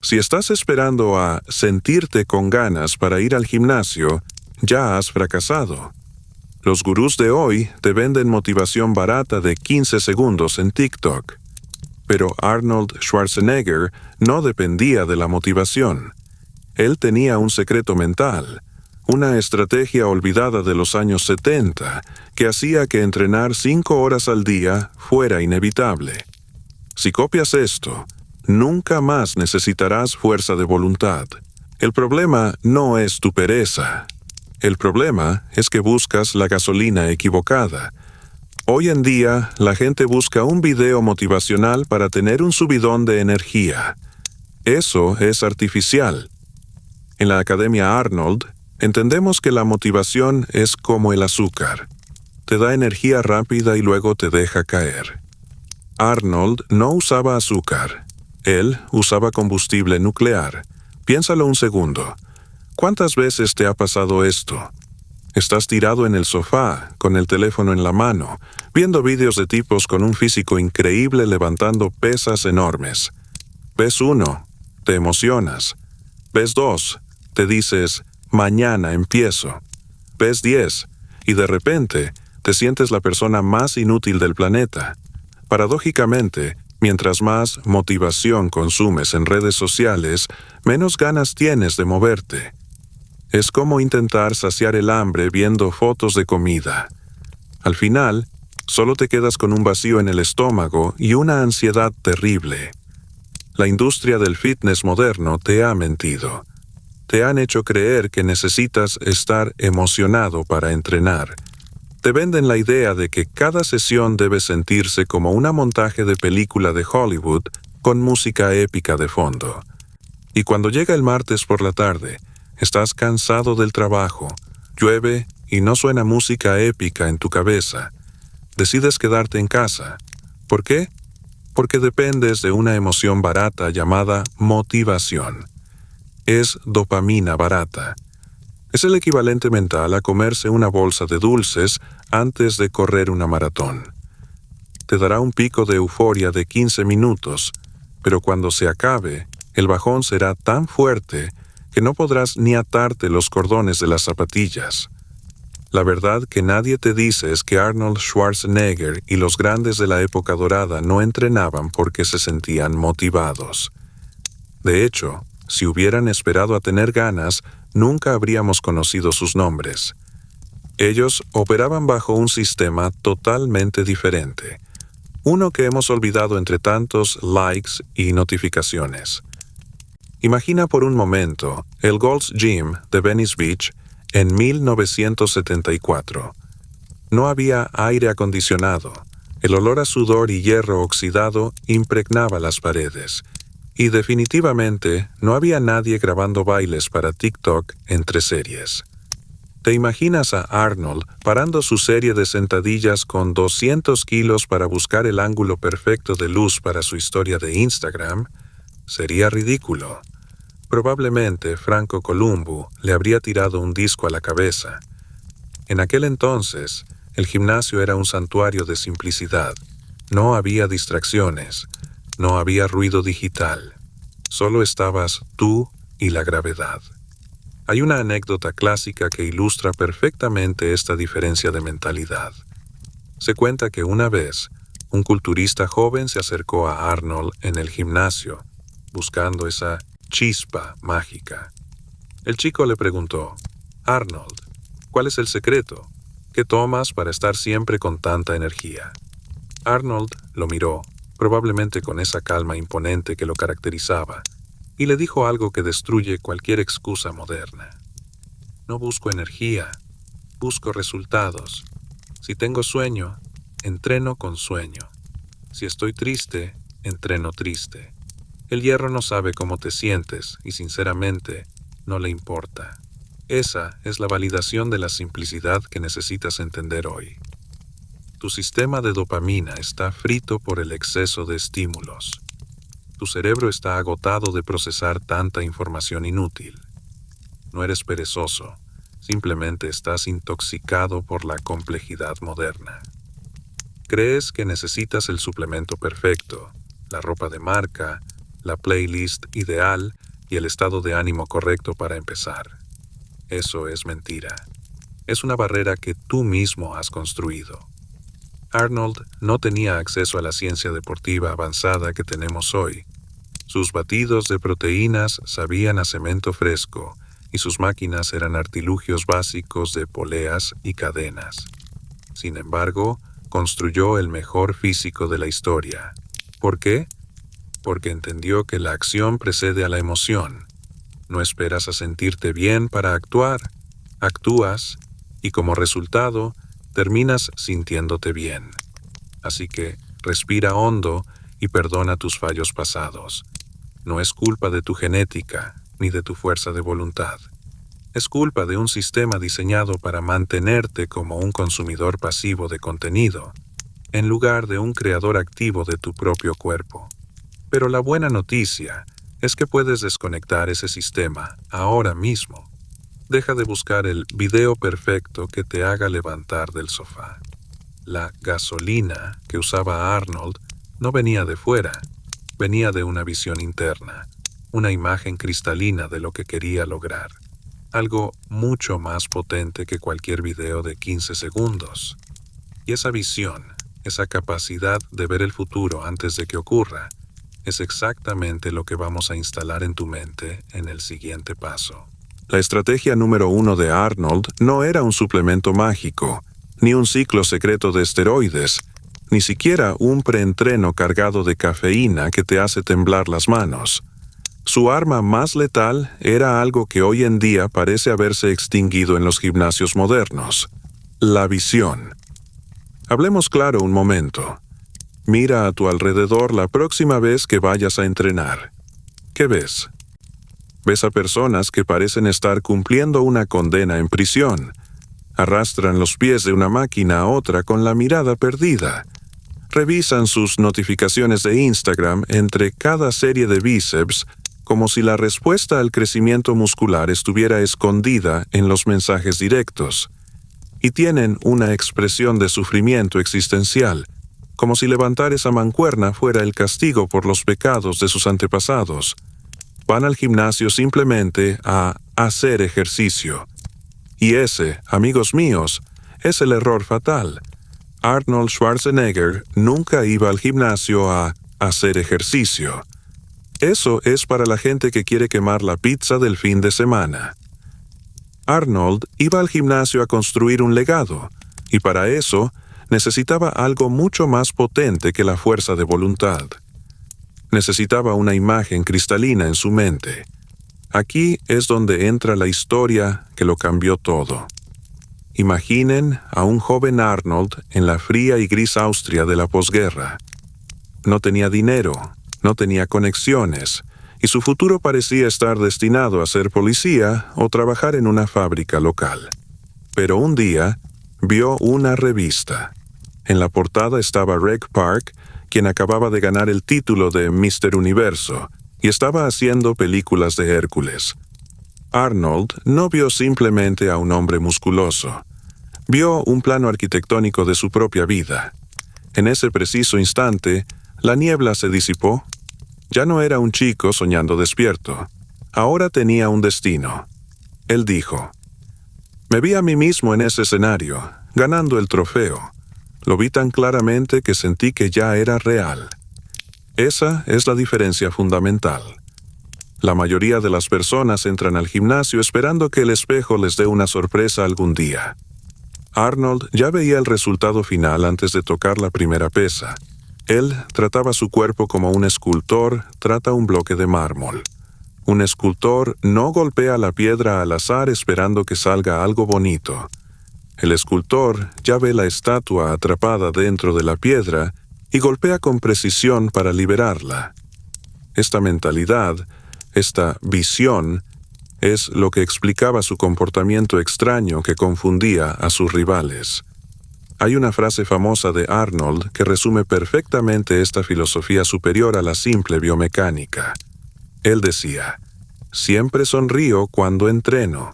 Si estás esperando a sentirte con ganas para ir al gimnasio, ya has fracasado. Los gurús de hoy te venden motivación barata de 15 segundos en TikTok. Pero Arnold Schwarzenegger no dependía de la motivación. Él tenía un secreto mental, una estrategia olvidada de los años 70 que hacía que entrenar 5 horas al día fuera inevitable. Si copias esto, nunca más necesitarás fuerza de voluntad. El problema no es tu pereza. El problema es que buscas la gasolina equivocada. Hoy en día, la gente busca un video motivacional para tener un subidón de energía. Eso es artificial. En la Academia Arnold, entendemos que la motivación es como el azúcar. Te da energía rápida y luego te deja caer. Arnold no usaba azúcar. Él usaba combustible nuclear. Piénsalo un segundo. ¿Cuántas veces te ha pasado esto? Estás tirado en el sofá, con el teléfono en la mano, viendo vídeos de tipos con un físico increíble levantando pesas enormes. Ves 1, te emocionas. Ves 2, te dices, mañana empiezo. Ves 10, y de repente te sientes la persona más inútil del planeta. Paradójicamente, mientras más motivación consumes en redes sociales, menos ganas tienes de moverte. Es como intentar saciar el hambre viendo fotos de comida. Al final, solo te quedas con un vacío en el estómago y una ansiedad terrible. La industria del fitness moderno te ha mentido. Te han hecho creer que necesitas estar emocionado para entrenar. Te venden la idea de que cada sesión debe sentirse como un montaje de película de Hollywood con música épica de fondo. Y cuando llega el martes por la tarde, estás cansado del trabajo, llueve y no suena música épica en tu cabeza. Decides quedarte en casa. ¿Por qué? Porque dependes de una emoción barata llamada motivación. Es dopamina barata. Es el equivalente mental a comerse una bolsa de dulces antes de correr una maratón. Te dará un pico de euforia de 15 minutos, pero cuando se acabe, el bajón será tan fuerte que no podrás ni atarte los cordones de las zapatillas. La verdad que nadie te dice es que Arnold Schwarzenegger y los grandes de la época dorada no entrenaban porque se sentían motivados. De hecho, si hubieran esperado a tener ganas, nunca habríamos conocido sus nombres. Ellos operaban bajo un sistema totalmente diferente, uno que hemos olvidado entre tantos likes y notificaciones. Imagina por un momento el Gold's Gym de Venice Beach en 1974. No había aire acondicionado, el olor a sudor y hierro oxidado impregnaba las paredes, y definitivamente no había nadie grabando bailes para TikTok entre series. ¿Te imaginas a Arnold parando su serie de sentadillas con 200 kilos para buscar el ángulo perfecto de luz para su historia de Instagram? Sería ridículo. Probablemente Franco Columbu le habría tirado un disco a la cabeza. En aquel entonces, el gimnasio era un santuario de simplicidad. No había distracciones, no había ruido digital. Solo estabas tú y la gravedad. Hay una anécdota clásica que ilustra perfectamente esta diferencia de mentalidad. Se cuenta que una vez, un culturista joven se acercó a Arnold en el gimnasio, buscando esa chispa mágica. El chico le preguntó, «Arnold, ¿cuál es el secreto? ¿Qué tomas para estar siempre con tanta energía?» Arnold lo miró, probablemente con esa calma imponente que lo caracterizaba, y le dijo algo que destruye cualquier excusa moderna. «No busco energía, busco resultados. Si tengo sueño, entreno con sueño. Si estoy triste, entreno triste. El hierro no sabe cómo te sientes y, sinceramente, no le importa. Esa es la validación de la simplicidad que necesitas entender hoy. Tu sistema de dopamina está frito por el exceso de estímulos. Tu cerebro está agotado de procesar tanta información inútil. No eres perezoso, simplemente estás intoxicado por la complejidad moderna. Crees que necesitas el suplemento perfecto, la ropa de marca, la playlist ideal y el estado de ánimo correcto para empezar. Eso es mentira. Es una barrera que tú mismo has construido. Arnold no tenía acceso a la ciencia deportiva avanzada que tenemos hoy. Sus batidos de proteínas sabían a cemento fresco y sus máquinas eran artilugios básicos de poleas y cadenas. Sin embargo, construyó el mejor físico de la historia. ¿Por qué? Porque entendió que la acción precede a la emoción. No esperas a sentirte bien para actuar, actúas y como resultado terminas sintiéndote bien. Así que respira hondo y perdona tus fallos pasados. No es culpa de tu genética ni de tu fuerza de voluntad. Es culpa de un sistema diseñado para mantenerte como un consumidor pasivo de contenido, en lugar de un creador activo de tu propio cuerpo. Pero la buena noticia es que puedes desconectar ese sistema ahora mismo. Deja de buscar el video perfecto que te haga levantar del sofá. La gasolina que usaba Arnold no venía de fuera, venía de una visión interna, una imagen cristalina de lo que quería lograr. Algo mucho más potente que cualquier video de 15 segundos. Y esa visión, esa capacidad de ver el futuro antes de que ocurra, es exactamente lo que vamos a instalar en tu mente en el siguiente paso. La estrategia número 1 de Arnold no era un suplemento mágico, ni un ciclo secreto de esteroides, ni siquiera un preentreno cargado de cafeína que te hace temblar las manos. Su arma más letal era algo que hoy en día parece haberse extinguido en los gimnasios modernos: la visión. Hablemos claro un momento. Mira a tu alrededor la próxima vez que vayas a entrenar. ¿Qué ves? Ves a personas que parecen estar cumpliendo una condena en prisión. Arrastran los pies de una máquina a otra con la mirada perdida. Revisan sus notificaciones de Instagram entre cada serie de bíceps como si la respuesta al crecimiento muscular estuviera escondida en los mensajes directos. Y tienen una expresión de sufrimiento existencial, como si levantar esa mancuerna fuera el castigo por los pecados de sus antepasados. Van al gimnasio simplemente a hacer ejercicio. Y ese, amigos míos, es el error fatal. Arnold Schwarzenegger nunca iba al gimnasio a hacer ejercicio. Eso es para la gente que quiere quemar la pizza del fin de semana. Arnold iba al gimnasio a construir un legado, y para eso necesitaba algo mucho más potente que la fuerza de voluntad. Necesitaba una imagen cristalina en su mente. Aquí es donde entra la historia que lo cambió todo. Imaginen a un joven Arnold en la fría y gris Austria de la posguerra. No tenía dinero, no tenía conexiones, y su futuro parecía estar destinado a ser policía o trabajar en una fábrica local. Pero un día vio una revista. En la portada estaba Reg Park, quien acababa de ganar el título de Mr. Universo, y estaba haciendo películas de Hércules. Arnold no vio simplemente a un hombre musculoso. Vio un plano arquitectónico de su propia vida. En ese preciso instante, la niebla se disipó. Ya no era un chico soñando despierto. Ahora tenía un destino. Él dijo: «Me vi a mí mismo en ese escenario, ganando el trofeo. Lo vi tan claramente que sentí que ya era real». Esa es la diferencia fundamental. La mayoría de las personas entran al gimnasio esperando que el espejo les dé una sorpresa algún día. Arnold ya veía el resultado final antes de tocar la primera pesa. Él trataba su cuerpo como un escultor trata un bloque de mármol. Un escultor no golpea la piedra al azar esperando que salga algo bonito. El escultor ya ve la estatua atrapada dentro de la piedra y golpea con precisión para liberarla. Esta mentalidad, esta visión, es lo que explicaba su comportamiento extraño que confundía a sus rivales. Hay una frase famosa de Arnold que resume perfectamente esta filosofía superior a la simple biomecánica. Él decía: «Siempre sonrío cuando entreno».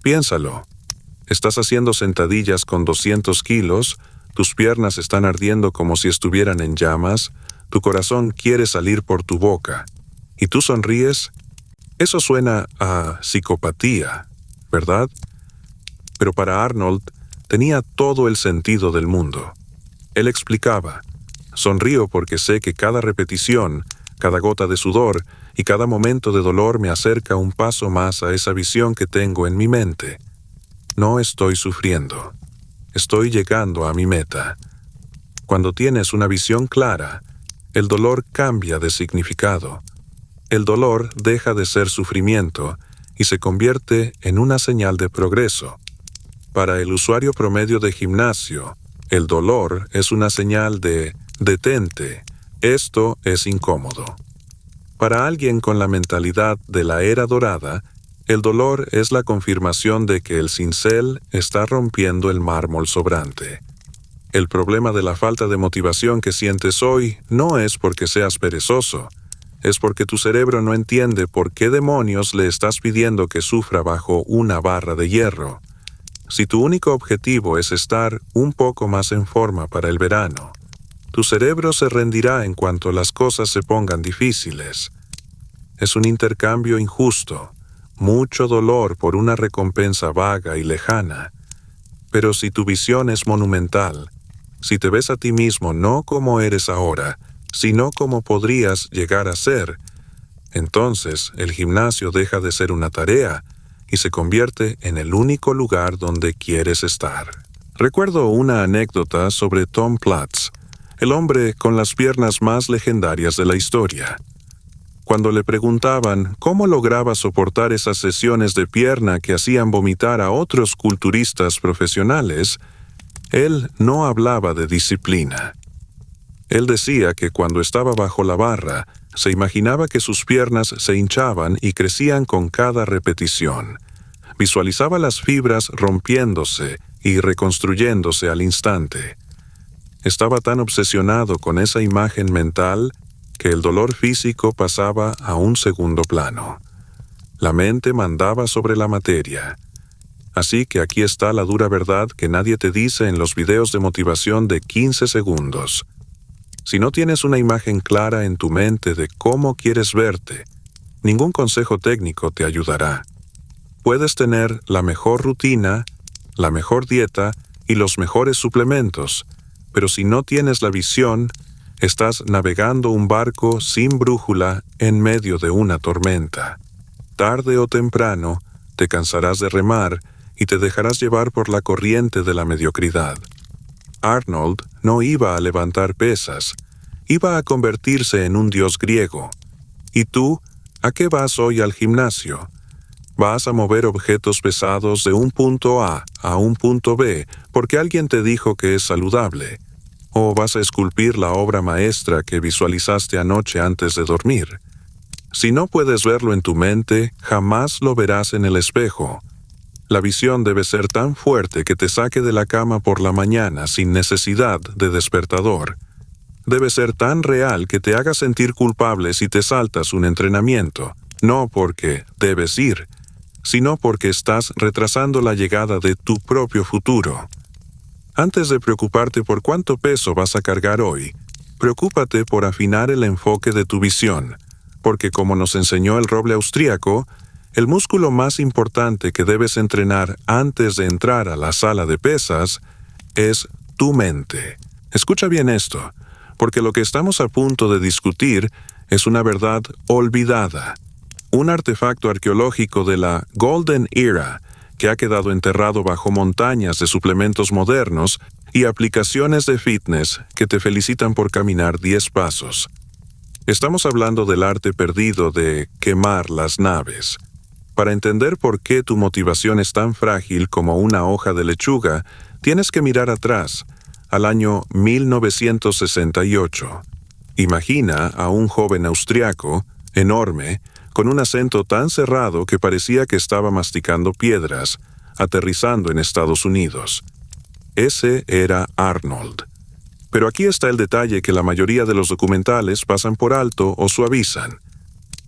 Piénsalo. Estás haciendo sentadillas con 200 kilos, tus piernas están ardiendo como si estuvieran en llamas, tu corazón quiere salir por tu boca. y tú sonríes. Eso suena a psicopatía, ¿verdad? Pero para Arnold tenía todo el sentido del mundo. Él explicaba: sonrío porque sé que cada repetición, cada gota de sudor y cada momento de dolor me acerca un paso más a esa visión que tengo en mi mente. No estoy sufriendo. Estoy llegando a mi meta. Cuando tienes una visión clara, el dolor cambia de significado. El dolor deja de ser sufrimiento y se convierte en una señal de progreso. Para el usuario promedio de gimnasio, el dolor es una señal de detente, esto es incómodo. Para alguien con la mentalidad de la era dorada, el dolor es la confirmación de que el cincel está rompiendo el mármol sobrante. El problema de la falta de motivación que sientes hoy no es porque seas perezoso, es porque tu cerebro no entiende por qué demonios le estás pidiendo que sufra bajo una barra de hierro. Si tu único objetivo es estar un poco más en forma para el verano, tu cerebro se rendirá en cuanto las cosas se pongan difíciles. Es un intercambio injusto, mucho dolor por una recompensa vaga y lejana. Pero si tu visión es monumental, si te ves a ti mismo no como eres ahora, sino como podrías llegar a ser, entonces el gimnasio deja de ser una tarea y se convierte en el único lugar donde quieres estar. Recuerdo una anécdota sobre Tom Platz, el hombre con las piernas más legendarias de la historia. Cuando le preguntaban cómo lograba soportar esas sesiones de pierna que hacían vomitar a otros culturistas profesionales, él no hablaba de disciplina. Él decía que cuando estaba bajo la barra, se imaginaba que sus piernas se hinchaban y crecían con cada repetición. Visualizaba las fibras rompiéndose y reconstruyéndose al instante. Estaba tan obsesionado con esa imagen mental que el dolor físico pasaba a un segundo plano. La mente mandaba sobre la materia. Así que aquí está la dura verdad que nadie te dice en los videos de motivación de 15 segundos. Si no tienes una imagen clara en tu mente de cómo quieres verte, ningún consejo técnico te ayudará. Puedes tener la mejor rutina, la mejor dieta y los mejores suplementos, pero si no tienes la visión, estás navegando un barco sin brújula en medio de una tormenta. Tarde o temprano, te cansarás de remar y te dejarás llevar por la corriente de la mediocridad. Arnold no iba a levantar pesas, iba a convertirse en un dios griego. ¿Y tú, a qué vas hoy al gimnasio? ¿Vas a mover objetos pesados de un punto A a un punto B porque alguien te dijo que es saludable? ¿O vas a esculpir la obra maestra que visualizaste anoche antes de dormir? Si no puedes verlo en tu mente, jamás lo verás en el espejo. La visión debe ser tan fuerte que te saque de la cama por la mañana sin necesidad de despertador. Debe ser tan real que te haga sentir culpable si te saltas un entrenamiento, no porque debes ir, sino porque estás retrasando la llegada de tu propio futuro. Antes de preocuparte por cuánto peso vas a cargar hoy, preocúpate por afinar el enfoque de tu visión, porque como nos enseñó el roble austríaco, el músculo más importante que debes entrenar antes de entrar a la sala de pesas es tu mente. Escucha bien esto, porque lo que estamos a punto de discutir es una verdad olvidada. Un artefacto arqueológico de la Golden Era que ha quedado enterrado bajo montañas de suplementos modernos y aplicaciones de fitness que te felicitan por caminar 10 pasos. Estamos hablando del arte perdido de quemar las naves. Para entender por qué tu motivación es tan frágil como una hoja de lechuga, tienes que mirar atrás, al año 1968. Imagina a un joven austriaco, enorme, con un acento tan cerrado que parecía que estaba masticando piedras, aterrizando en Estados Unidos. Ese era Arnold. Pero aquí está el detalle que la mayoría de los documentales pasan por alto o suavizan.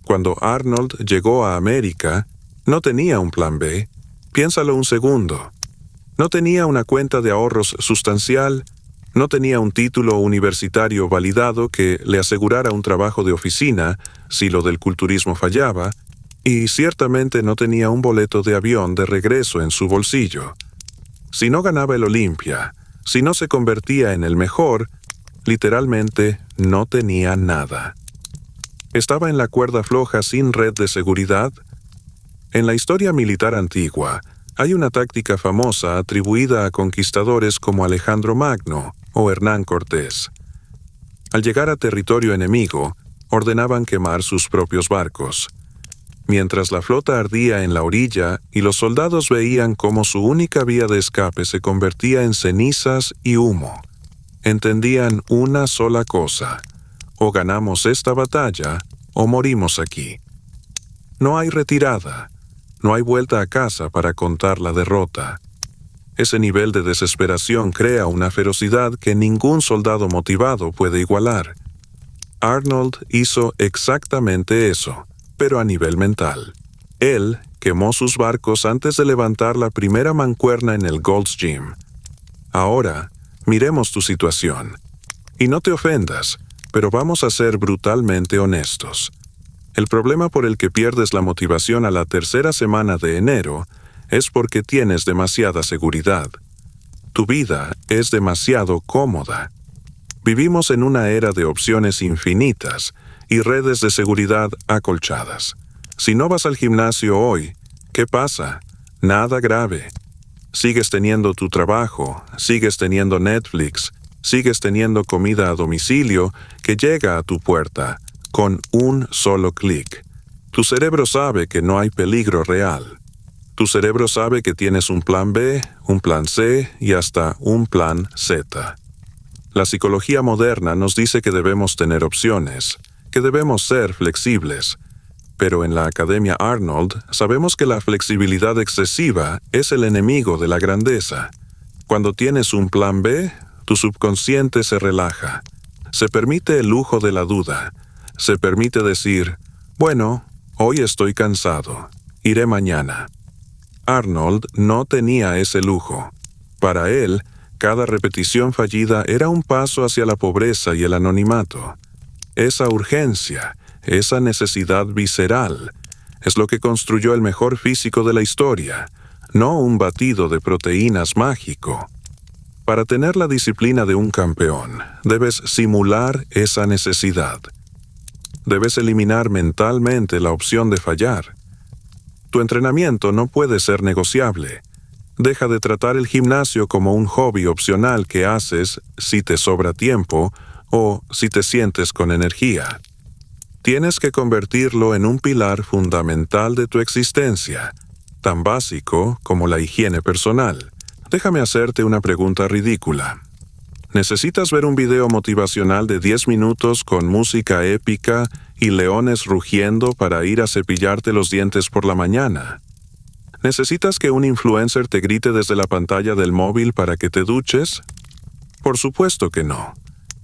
Cuando Arnold llegó a América, no tenía un plan B. Piénsalo un segundo. No tenía una cuenta de ahorros sustancial, No tenía un título universitario validado que le asegurara un trabajo de oficina si lo del culturismo fallaba, y ciertamente no tenía un boleto de avión de regreso en su bolsillo. Si no ganaba el Olympia, si no se convertía en el mejor, literalmente no tenía nada. Estaba en la cuerda floja sin red de seguridad. En la historia militar antigua, hay una táctica famosa atribuida a conquistadores como Alejandro Magno o Hernán Cortés. Al llegar a territorio enemigo, ordenaban quemar sus propios barcos. Mientras la flota ardía en la orilla y los soldados veían cómo su única vía de escape se convertía en cenizas y humo, entendían una sola cosa: o ganamos esta batalla o morimos aquí. No hay retirada, no hay vuelta a casa para contar la derrota. Ese nivel de desesperación crea una ferocidad que ningún soldado motivado puede igualar. Arnold hizo exactamente eso, pero a nivel mental. Él quemó sus barcos antes de levantar la primera mancuerna en el Gold's Gym. Ahora, miremos tu situación. Y no te ofendas, pero vamos a ser brutalmente honestos. El problema por el que pierdes la motivación a la tercera semana de enero es porque tienes demasiada seguridad. Tu vida es demasiado cómoda. Vivimos en una era de opciones infinitas y redes de seguridad acolchadas. Si no vas al gimnasio hoy, ¿qué pasa? Nada grave. Sigues teniendo tu trabajo, sigues teniendo Netflix, sigues teniendo comida a domicilio que llega a tu puerta con un solo clic. Tu cerebro sabe que no hay peligro real. Tu cerebro sabe que tienes un plan B, un plan C y hasta un plan Z. La psicología moderna nos dice que debemos tener opciones, que debemos ser flexibles. Pero en la Academia Arnold sabemos que la flexibilidad excesiva es el enemigo de la grandeza. Cuando tienes un plan B, tu subconsciente se relaja. Se permite el lujo de la duda. Se permite decir, bueno, hoy estoy cansado, iré mañana. Arnold no tenía ese lujo. Para él, cada repetición fallida era un paso hacia la pobreza y el anonimato. Esa urgencia, esa necesidad visceral, es lo que construyó el mejor físico de la historia, no un batido de proteínas mágico. Para tener la disciplina de un campeón, debes simular esa necesidad. Debes eliminar mentalmente la opción de fallar. Tu entrenamiento no puede ser negociable. Deja de tratar el gimnasio como un hobby opcional que haces si te sobra tiempo o si te sientes con energía. Tienes que convertirlo en un pilar fundamental de tu existencia, tan básico como la higiene personal. Déjame hacerte una pregunta ridícula. ¿Necesitas ver un video motivacional de 10 minutos con música épica y leones rugiendo para ir a cepillarte los dientes por la mañana? ¿Necesitas que un influencer te grite desde la pantalla del móvil para que te duches? Por supuesto que no.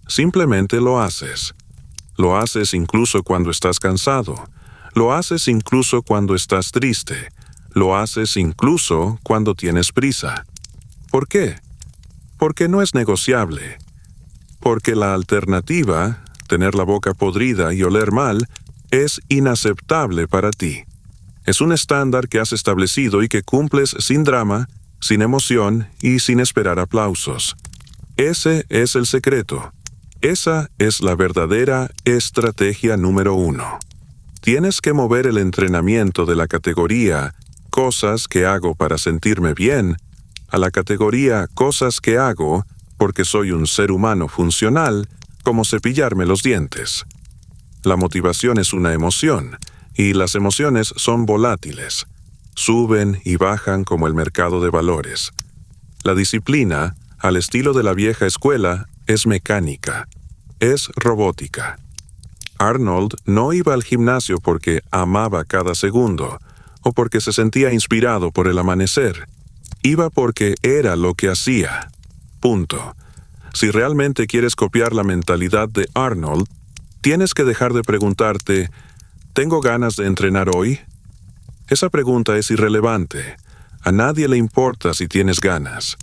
Simplemente lo haces. Lo haces incluso cuando estás cansado. Lo haces incluso cuando estás triste. Lo haces incluso cuando tienes prisa. ¿Por qué? Porque no es negociable. Porque la alternativa, tener la boca podrida y oler mal, es inaceptable para ti. Es un estándar que has establecido y que cumples sin drama, sin emoción y sin esperar aplausos. Ese es el secreto. Esa es la verdadera estrategia número 1. Tienes que mover el entrenamiento de la categoría cosas que hago para sentirme bien a la categoría cosas que hago porque soy un ser humano funcional, como cepillarme los dientes. La motivación es una emoción, y las emociones son volátiles. Suben y bajan como el mercado de valores. La disciplina, al estilo de la vieja escuela, es mecánica, es robótica. Arnold no iba al gimnasio porque amaba cada segundo, o porque se sentía inspirado por el amanecer. Iba porque era lo que hacía. Punto. Si realmente quieres copiar la mentalidad de Arnold, tienes que dejar de preguntarte, ¿tengo ganas de entrenar hoy? Esa pregunta es irrelevante. A nadie le importa si tienes ganas.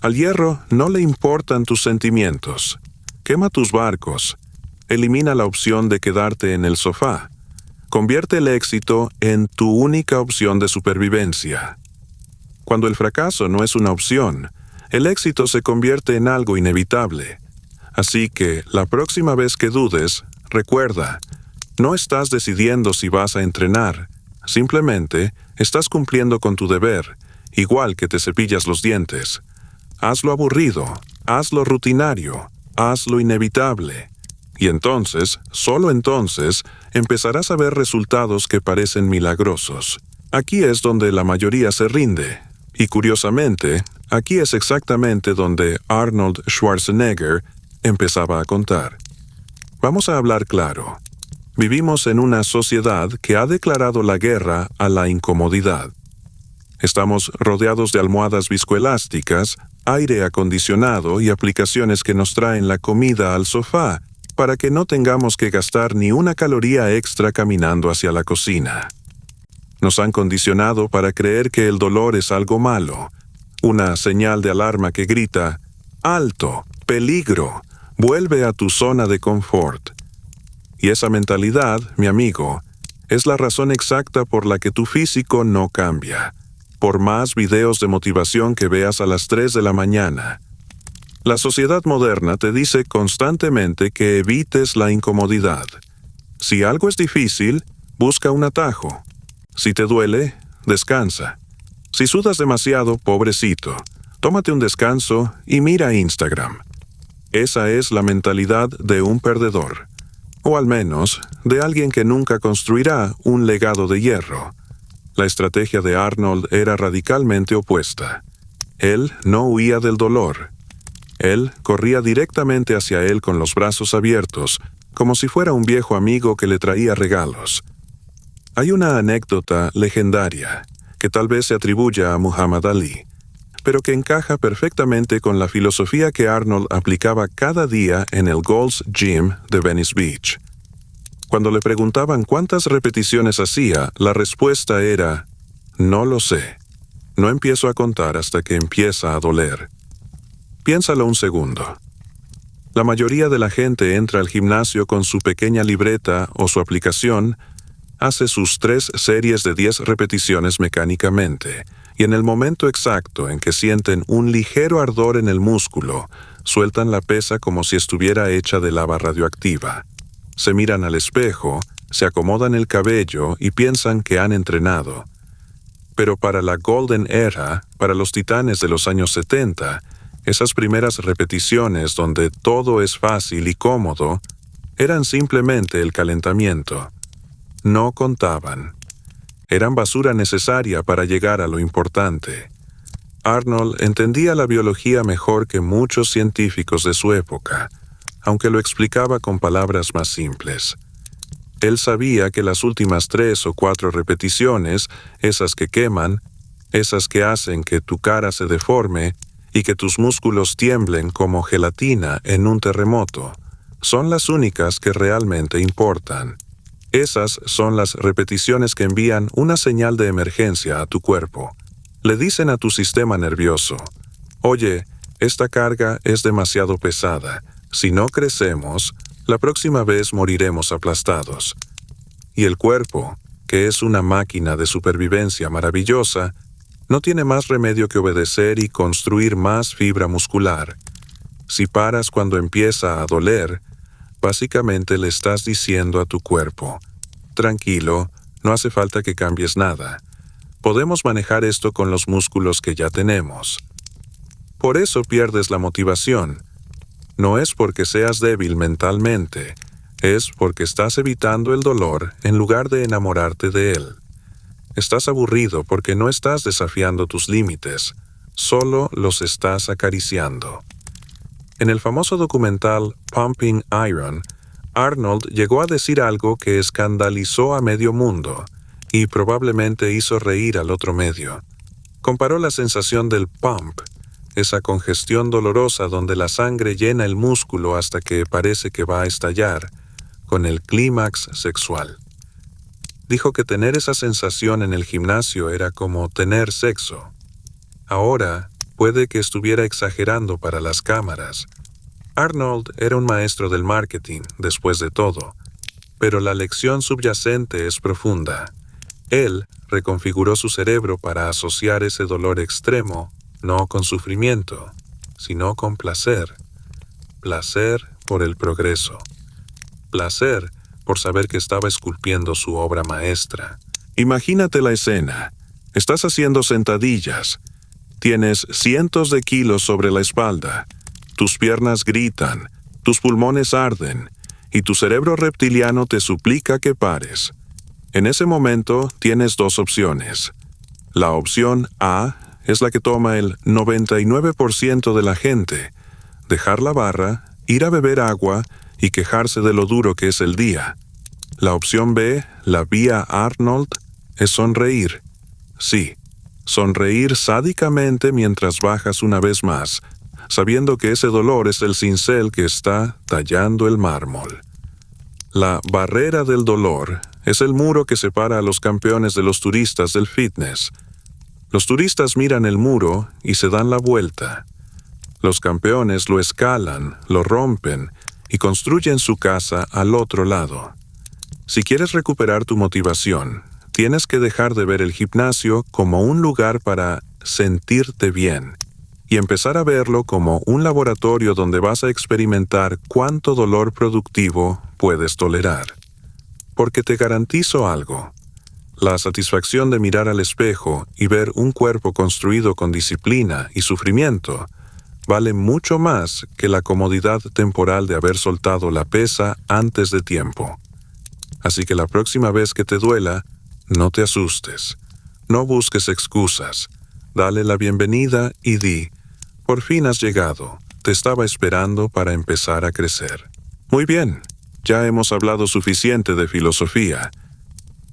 Al hierro no le importan tus sentimientos. Quema tus barcos. Elimina la opción de quedarte en el sofá. Convierte el éxito en tu única opción de supervivencia. Cuando el fracaso no es una opción, el éxito se convierte en algo inevitable. Así que, la próxima vez que dudes, recuerda, no estás decidiendo si vas a entrenar, simplemente estás cumpliendo con tu deber, igual que te cepillas los dientes. Hazlo aburrido, hazlo rutinario, hazlo inevitable. Y entonces, solo entonces, empezarás a ver resultados que parecen milagrosos. Aquí es donde la mayoría se rinde. Y curiosamente, aquí es exactamente donde Arnold Schwarzenegger empezaba a contar. Vamos a hablar claro. Vivimos en una sociedad que ha declarado la guerra a la incomodidad. Estamos rodeados de almohadas viscoelásticas, aire acondicionado y aplicaciones que nos traen la comida al sofá, para que no tengamos que gastar ni una caloría extra caminando hacia la cocina. Nos han condicionado para creer que el dolor es algo malo, una señal de alarma que grita, ¡alto! ¡Peligro! Vuelve a tu zona de confort. Y esa mentalidad, mi amigo, es la razón exacta por la que tu físico no cambia, por más videos de motivación que veas a las 3 de la mañana. La sociedad moderna te dice constantemente que evites la incomodidad. Si algo es difícil, busca un atajo. Si te duele, descansa. Si sudas demasiado, pobrecito, tómate un descanso y mira Instagram. Esa es la mentalidad de un perdedor, o al menos de alguien que nunca construirá un legado de hierro. La estrategia de Arnold era radicalmente opuesta. Él no huía del dolor. Él corría directamente hacia él con los brazos abiertos, como si fuera un viejo amigo que le traía regalos. Hay una anécdota legendaria, que tal vez se atribuya a Muhammad Ali, pero que encaja perfectamente con la filosofía que Arnold aplicaba cada día en el Gold's Gym de Venice Beach. Cuando le preguntaban cuántas repeticiones hacía, la respuesta era, no lo sé. No empiezo a contar hasta que empieza a doler. Piénsalo un segundo. La mayoría de la gente entra al gimnasio con su pequeña libreta o su aplicación, hace sus 3 series de 10 repeticiones mecánicamente, y en el momento exacto en que sienten un ligero ardor en el músculo, sueltan la pesa como si estuviera hecha de lava radioactiva. Se miran al espejo, se acomodan el cabello y piensan que han entrenado. Pero para la Golden Era, para los titanes de los años 70, esas primeras repeticiones donde todo es fácil y cómodo, eran simplemente el calentamiento. No contaban. Eran basura necesaria para llegar a lo importante. Arnold entendía la biología mejor que muchos científicos de su época, aunque lo explicaba con palabras más simples. Él sabía que las últimas 3 o 4 repeticiones, esas que queman, esas que hacen que tu cara se deforme y que tus músculos tiemblen como gelatina en un terremoto, son las únicas que realmente importan. Esas son las repeticiones que envían una señal de emergencia a tu cuerpo. Le dicen a tu sistema nervioso, oye, esta carga es demasiado pesada. Si no crecemos, la próxima vez moriremos aplastados. Y el cuerpo, que es una máquina de supervivencia maravillosa, no tiene más remedio que obedecer y construir más fibra muscular. Si paras cuando empieza a doler, básicamente le estás diciendo a tu cuerpo, tranquilo, no hace falta que cambies nada. Podemos manejar esto con los músculos que ya tenemos. Por eso pierdes la motivación. No es porque seas débil mentalmente, es porque estás evitando el dolor en lugar de enamorarte de él. Estás aburrido porque no estás desafiando tus límites, solo los estás acariciando. En el famoso documental Pumping Iron, Arnold llegó a decir algo que escandalizó a medio mundo y probablemente hizo reír al otro medio. Comparó la sensación del pump, esa congestión dolorosa donde la sangre llena el músculo hasta que parece que va a estallar, con el clímax sexual. Dijo que tener esa sensación en el gimnasio era como tener sexo. Ahora, puede que estuviera exagerando para las cámaras. Arnold era un maestro del marketing, después de todo, pero la lección subyacente es profunda. Él reconfiguró su cerebro para asociar ese dolor extremo, no con sufrimiento, sino con placer. Placer por el progreso. Placer por saber que estaba esculpiendo su obra maestra. Imagínate la escena. Estás haciendo sentadillas. Tienes cientos de kilos sobre la espalda. Tus piernas gritan, tus pulmones arden, y tu cerebro reptiliano te suplica que pares. En ese momento tienes dos opciones. La opción A es la que toma el 99% de la gente: dejar la barra, ir a beber agua y quejarse de lo duro que es el día. La opción B, la vía Arnold, es sonreír. Sí, sonreír sádicamente mientras bajas una vez más, sabiendo que ese dolor es el cincel que está tallando el mármol. La barrera del dolor es el muro que separa a los campeones de los turistas del fitness. Los turistas miran el muro y se dan la vuelta. Los campeones lo escalan, lo rompen y construyen su casa al otro lado. Si quieres recuperar tu motivación, tienes que dejar de ver el gimnasio como un lugar para sentirte bien y empezar a verlo como un laboratorio donde vas a experimentar cuánto dolor productivo puedes tolerar. Porque te garantizo algo: la satisfacción de mirar al espejo y ver un cuerpo construido con disciplina y sufrimiento vale mucho más que la comodidad temporal de haber soltado la pesa antes de tiempo. Así que la próxima vez que te duela, no te asustes, no busques excusas, dale la bienvenida y di: por fin has llegado, te estaba esperando para empezar a crecer. Muy bien, ya hemos hablado suficiente de filosofía.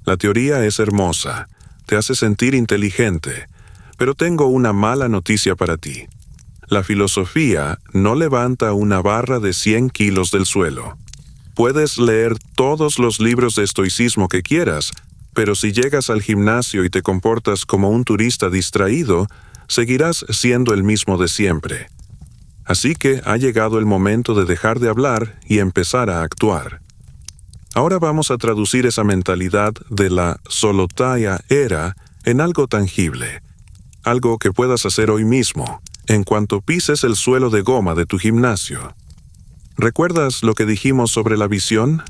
La teoría es hermosa, te hace sentir inteligente, pero tengo una mala noticia para ti. La filosofía no levanta una barra de 100 kilos del suelo. Puedes leer todos los libros de estoicismo que quieras, pero si llegas al gimnasio y te comportas como un turista distraído, seguirás siendo el mismo de siempre. Así que ha llegado el momento de dejar de hablar y empezar a actuar. Ahora vamos a traducir esa mentalidad de la Zolotaya era en algo tangible, algo que puedas hacer hoy mismo, en cuanto pises el suelo de goma de tu gimnasio. ¿Recuerdas lo que dijimos sobre la visión?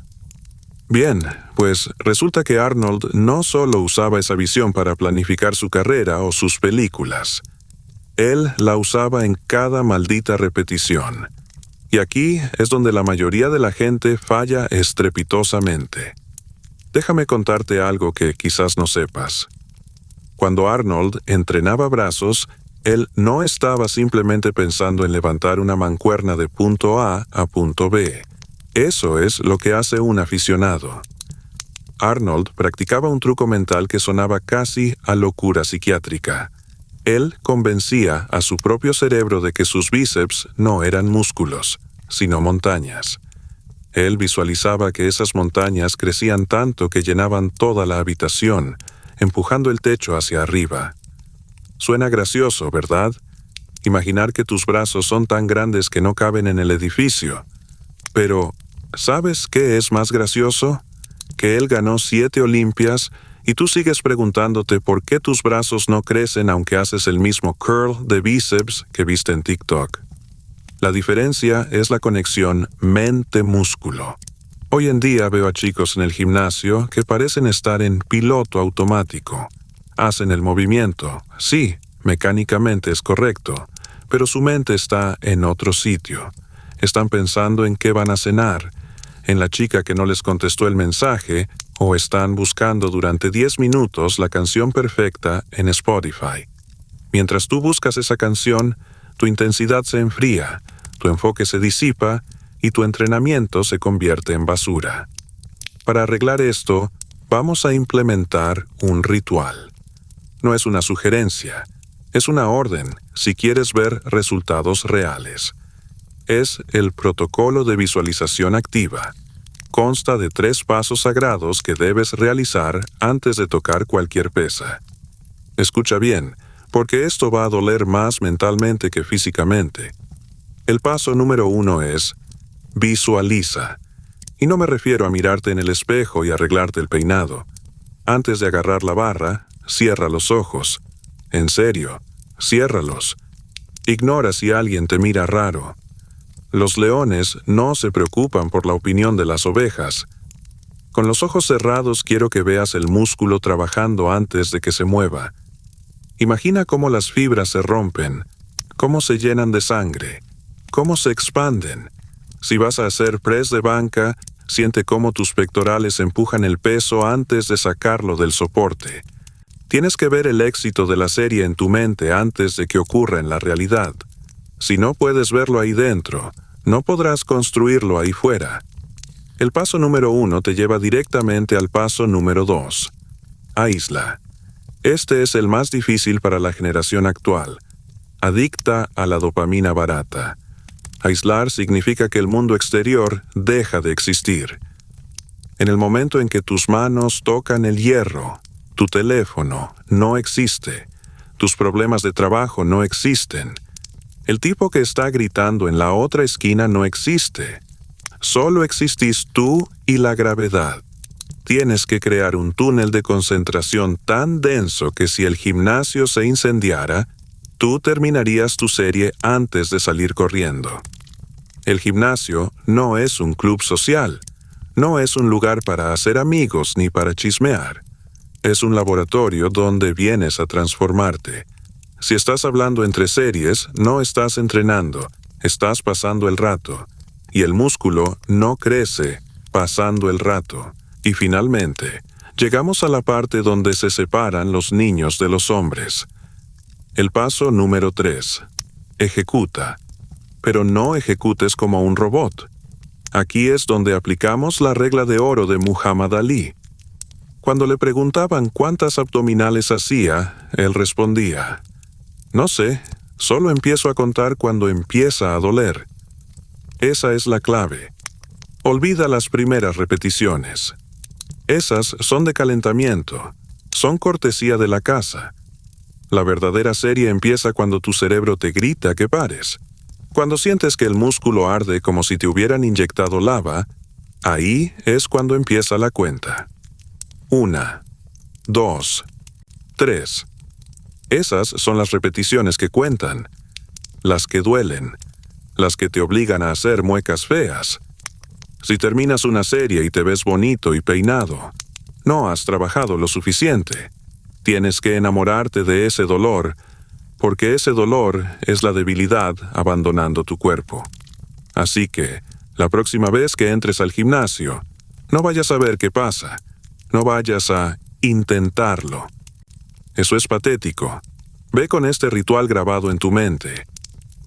Bien, pues resulta que Arnold no solo usaba esa visión para planificar su carrera o sus películas. Él la usaba en cada maldita repetición. Y aquí es donde la mayoría de la gente falla estrepitosamente. Déjame contarte algo que quizás no sepas. Cuando Arnold entrenaba brazos, él no estaba simplemente pensando en levantar una mancuerna de punto A a punto B. Eso es lo que hace un aficionado. Arnold practicaba un truco mental que sonaba casi a locura psiquiátrica. Él convencía a su propio cerebro de que sus bíceps no eran músculos, sino montañas. Él visualizaba que esas montañas crecían tanto que llenaban toda la habitación, empujando el techo hacia arriba. Suena gracioso, ¿verdad? Imaginar que tus brazos son tan grandes que no caben en el edificio. Pero, ¿sabes qué es más gracioso? Que él ganó 7 Olimpias y tú sigues preguntándote por qué tus brazos no crecen aunque haces el mismo curl de bíceps que viste en TikTok. La diferencia es la conexión mente-músculo. Hoy en día veo a chicos en el gimnasio que parecen estar en piloto automático. Hacen el movimiento, sí, mecánicamente es correcto, pero su mente está en otro sitio. Están pensando en qué van a cenar, en la chica que no les contestó el mensaje, o están buscando durante 10 minutos la canción perfecta en Spotify. Mientras tú buscas esa canción, tu intensidad se enfría, tu enfoque se disipa y tu entrenamiento se convierte en basura. Para arreglar esto, vamos a implementar un ritual. No es una sugerencia, es una orden si quieres ver resultados reales. Es el protocolo de visualización activa. Consta de 3 pasos sagrados que debes realizar antes de tocar cualquier pesa. Escucha bien, porque esto va a doler más mentalmente que físicamente. El paso número 1 es visualiza. Y no me refiero a mirarte en el espejo y arreglarte el peinado. Antes de agarrar la barra, cierra los ojos. En serio, ciérralos. Ignora si alguien te mira raro. Los leones no se preocupan por la opinión de las ovejas. Con los ojos cerrados quiero que veas el músculo trabajando antes de que se mueva. Imagina cómo las fibras se rompen, cómo se llenan de sangre, cómo se expanden. Si vas a hacer press de banca, siente cómo tus pectorales empujan el peso antes de sacarlo del soporte. Tienes que ver el éxito de la serie en tu mente antes de que ocurra en la realidad. Si no puedes verlo ahí dentro, no podrás construirlo ahí fuera. El paso número 1 te lleva directamente al paso número 2. Aísla. Este es el más difícil para la generación actual. Adicta a la dopamina barata. Aislar significa que el mundo exterior deja de existir. En el momento en que tus manos tocan el hierro, tu teléfono no existe. Tus problemas de trabajo no existen. El tipo que está gritando en la otra esquina no existe. Solo existís tú y la gravedad. Tienes que crear un túnel de concentración tan denso que si el gimnasio se incendiara, tú terminarías tu serie antes de salir corriendo. El gimnasio no es un club social, no es un lugar para hacer amigos ni para chismear. Es un laboratorio donde vienes a transformarte. Si estás hablando entre series, no estás entrenando, estás pasando el rato. Y el músculo no crece pasando el rato. Y finalmente, llegamos a la parte donde se separan los niños de los hombres. El paso número 3. Ejecuta. Pero no ejecutes como un robot. Aquí es donde aplicamos la regla de oro de Muhammad Ali. Cuando le preguntaban cuántas abdominales hacía, él respondía: no sé, solo empiezo a contar cuando empieza a doler. Esa es la clave. Olvida las primeras repeticiones. Esas son de calentamiento, son cortesía de la casa. La verdadera serie empieza cuando tu cerebro te grita que pares. Cuando sientes que el músculo arde como si te hubieran inyectado lava, ahí es cuando empieza la cuenta. 1, 2, 3. Esas son las repeticiones que cuentan, las que duelen, las que te obligan a hacer muecas feas. Si terminas una serie y te ves bonito y peinado, no has trabajado lo suficiente. Tienes que enamorarte de ese dolor, porque ese dolor es la debilidad abandonando tu cuerpo. Así que, la próxima vez que entres al gimnasio, no vayas a ver qué pasa, no vayas a intentarlo. Eso es patético. Ve con este ritual grabado en tu mente.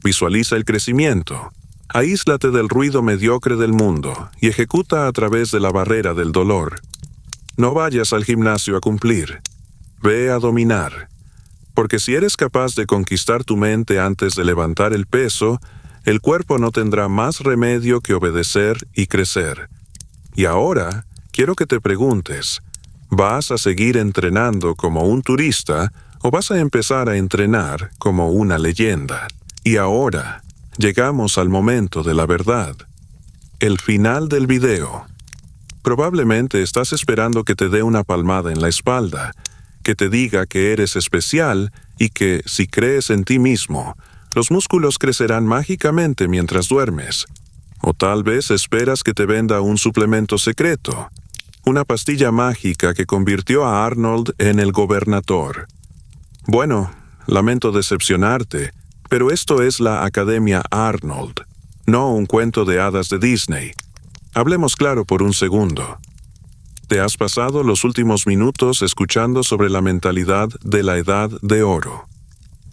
Visualiza el crecimiento. Aíslate del ruido mediocre del mundo y ejecuta a través de la barrera del dolor. No vayas al gimnasio a cumplir. Ve a dominar. Porque si eres capaz de conquistar tu mente antes de levantar el peso, el cuerpo no tendrá más remedio que obedecer y crecer. Y ahora, quiero que te preguntes, ¿vas a seguir entrenando como un turista o vas a empezar a entrenar como una leyenda? Y ahora, llegamos al momento de la verdad. El final del video. Probablemente estás esperando que te dé una palmada en la espalda, que te diga que eres especial y que, si crees en ti mismo, los músculos crecerán mágicamente mientras duermes. O tal vez esperas que te venda un suplemento secreto, una pastilla mágica que convirtió a Arnold en el gobernador. Bueno, lamento decepcionarte, pero esto es la Academia Arnold, no un cuento de hadas de Disney. Hablemos claro por un segundo. Te has pasado los últimos minutos escuchando sobre la mentalidad de la edad de oro.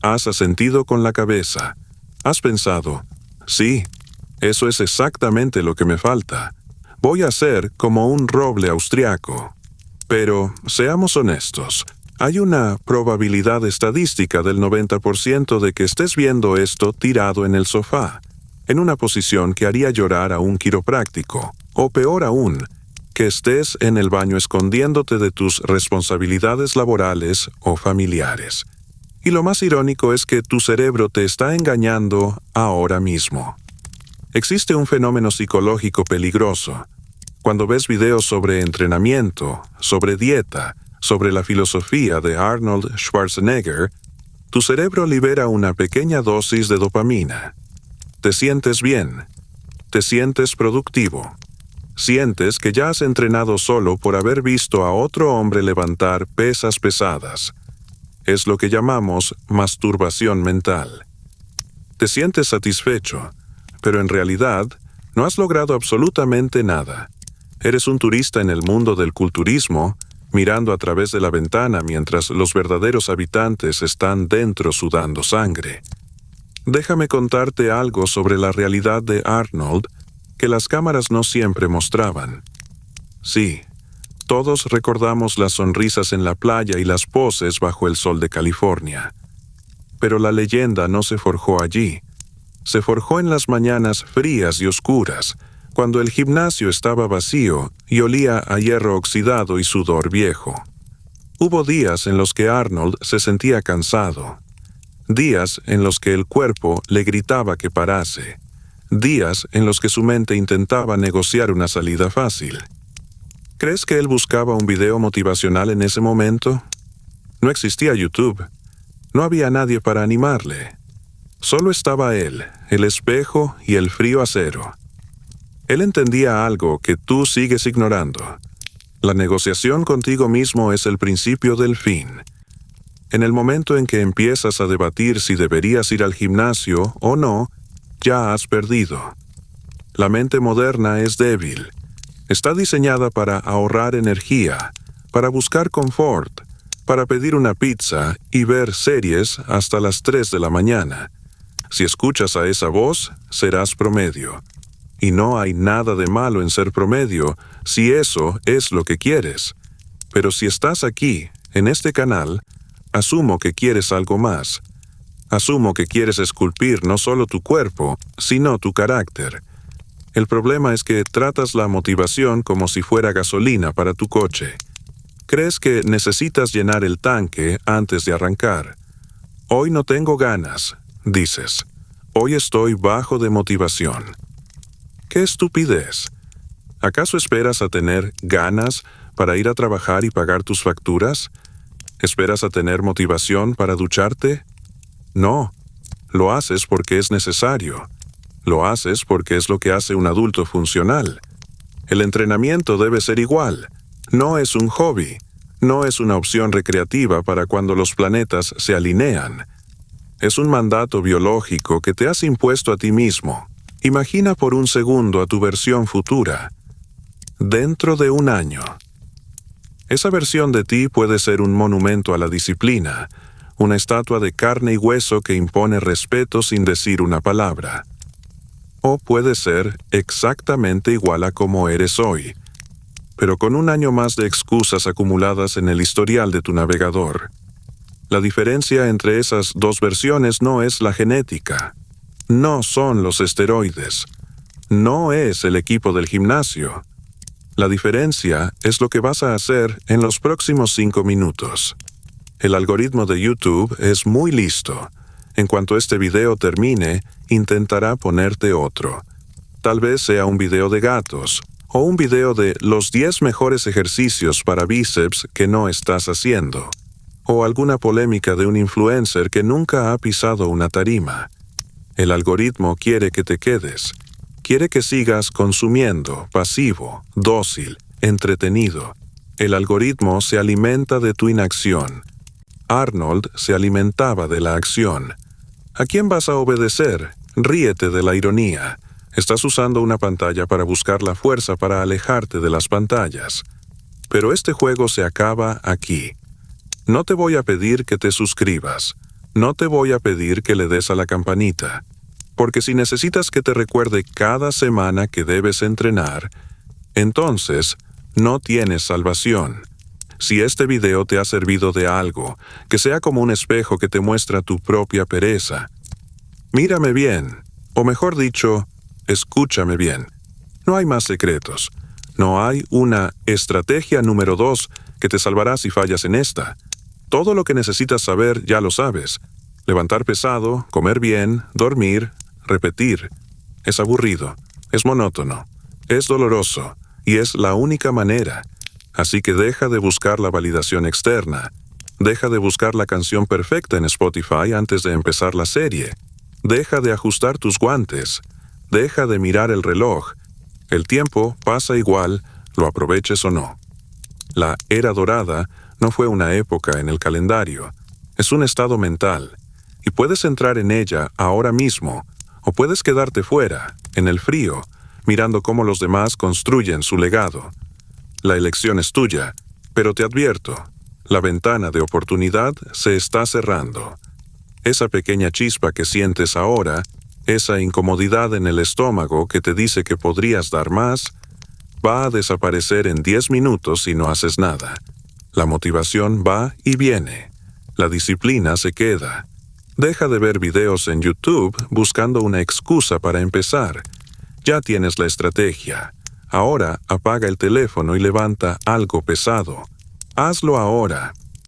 Has asentido con la cabeza. Has pensado, sí, eso es exactamente lo que me falta. Voy a ser como un roble austriaco. Pero, seamos honestos, hay una probabilidad estadística del 90% de que estés viendo esto tirado en el sofá, en una posición que haría llorar a un quiropráctico, o peor aún, que estés en el baño escondiéndote de tus responsabilidades laborales o familiares. Y lo más irónico es que tu cerebro te está engañando ahora mismo. Existe un fenómeno psicológico peligroso. Cuando ves videos sobre entrenamiento, sobre dieta, sobre la filosofía de Arnold Schwarzenegger, tu cerebro libera una pequeña dosis de dopamina. Te sientes bien, te sientes productivo. Sientes que ya has entrenado solo por haber visto a otro hombre levantar pesas pesadas. Es lo que llamamos masturbación mental. Te sientes satisfecho, pero en realidad no has logrado absolutamente nada. Eres un turista en el mundo del culturismo, mirando a través de la ventana mientras los verdaderos habitantes están dentro sudando sangre. Déjame contarte algo sobre la realidad de Arnold que las cámaras no siempre mostraban. Sí, todos recordamos las sonrisas en la playa y las poses bajo el sol de California. Pero la leyenda no se forjó allí. Se forjó en las mañanas frías y oscuras, cuando el gimnasio estaba vacío y olía a hierro oxidado y sudor viejo. Hubo días en los que Arnold se sentía cansado. Días en los que el cuerpo le gritaba que parase. Días en los que su mente intentaba negociar una salida fácil. ¿Crees que él buscaba un video motivacional en ese momento? No existía YouTube. No había nadie para animarle. Solo estaba él, el espejo y el frío acero. Él entendía algo que tú sigues ignorando. La negociación contigo mismo es el principio del fin. En el momento en que empiezas a debatir si deberías ir al gimnasio o no, ya has perdido. La mente moderna es débil. Está diseñada para ahorrar energía, para buscar confort, para pedir una pizza y ver series hasta las 3 de la mañana. Si escuchas a esa voz, serás promedio. Y no hay nada de malo en ser promedio si eso es lo que quieres. Pero si estás aquí, en este canal, asumo que quieres algo más. Asumo que quieres esculpir no solo tu cuerpo, sino tu carácter. El problema es que tratas la motivación como si fuera gasolina para tu coche. Crees que necesitas llenar el tanque antes de arrancar. Hoy no tengo ganas, dices. Hoy estoy bajo de motivación. ¡Qué estupidez! ¿Acaso esperas a tener ganas para ir a trabajar y pagar tus facturas? ¿Esperas a tener motivación para ducharte? No, lo haces porque es necesario. Lo haces porque es lo que hace un adulto funcional. El entrenamiento debe ser igual. No es un hobby. No es una opción recreativa para cuando los planetas se alinean. Es un mandato biológico que te has impuesto a ti mismo. Imagina por un segundo a tu versión futura. Dentro de un año. Esa versión de ti puede ser un monumento a la disciplina, una estatua de carne y hueso que impone respeto sin decir una palabra. O puede ser exactamente igual a como eres hoy, pero con un año más de excusas acumuladas en el historial de tu navegador. La diferencia entre esas dos versiones no es la genética. No son los esteroides. No es el equipo del gimnasio. La diferencia es lo que vas a hacer en los próximos 5 minutos. El algoritmo de YouTube es muy listo. En cuanto este video termine, intentará ponerte otro. Tal vez sea un video de gatos, o un video de los 10 mejores ejercicios para bíceps que no estás haciendo, o alguna polémica de un influencer que nunca ha pisado una tarima. El algoritmo quiere que te quedes. Quiere que sigas consumiendo, pasivo, dócil, entretenido. El algoritmo se alimenta de tu inacción. Arnold se alimentaba de la acción. ¿A quién vas a obedecer? Ríete de la ironía. Estás usando una pantalla para buscar la fuerza para alejarte de las pantallas. Pero este juego se acaba aquí. No te voy a pedir que te suscribas. No te voy a pedir que le des a la campanita. Porque si necesitas que te recuerde cada semana que debes entrenar, entonces no tienes salvación. Si este video te ha servido de algo, que sea como un espejo que te muestra tu propia pereza. Mírame bien, o mejor dicho, escúchame bien. No hay más secretos. No hay una estrategia número 2 que te salvará si fallas en esta. Todo lo que necesitas saber ya lo sabes. Levantar pesado, comer bien, dormir, repetir. Es aburrido, es monótono, es doloroso, y es la única manera. Así que deja de buscar la validación externa. Deja de buscar la canción perfecta en Spotify antes de empezar la serie. Deja de ajustar tus guantes. Deja de mirar el reloj. El tiempo pasa igual, lo aproveches o no. La era dorada no fue una época en el calendario. Es un estado mental. Y puedes entrar en ella ahora mismo, o puedes quedarte fuera, en el frío, mirando cómo los demás construyen su legado. La elección es tuya, pero te advierto, la ventana de oportunidad se está cerrando. Esa pequeña chispa que sientes ahora, esa incomodidad en el estómago que te dice que podrías dar más, va a desaparecer en 10 minutos si no haces nada. La motivación va y viene. La disciplina se queda. Deja de ver videos en YouTube buscando una excusa para empezar. Ya tienes la estrategia. Ahora apaga el teléfono y levanta algo pesado. Hazlo ahora.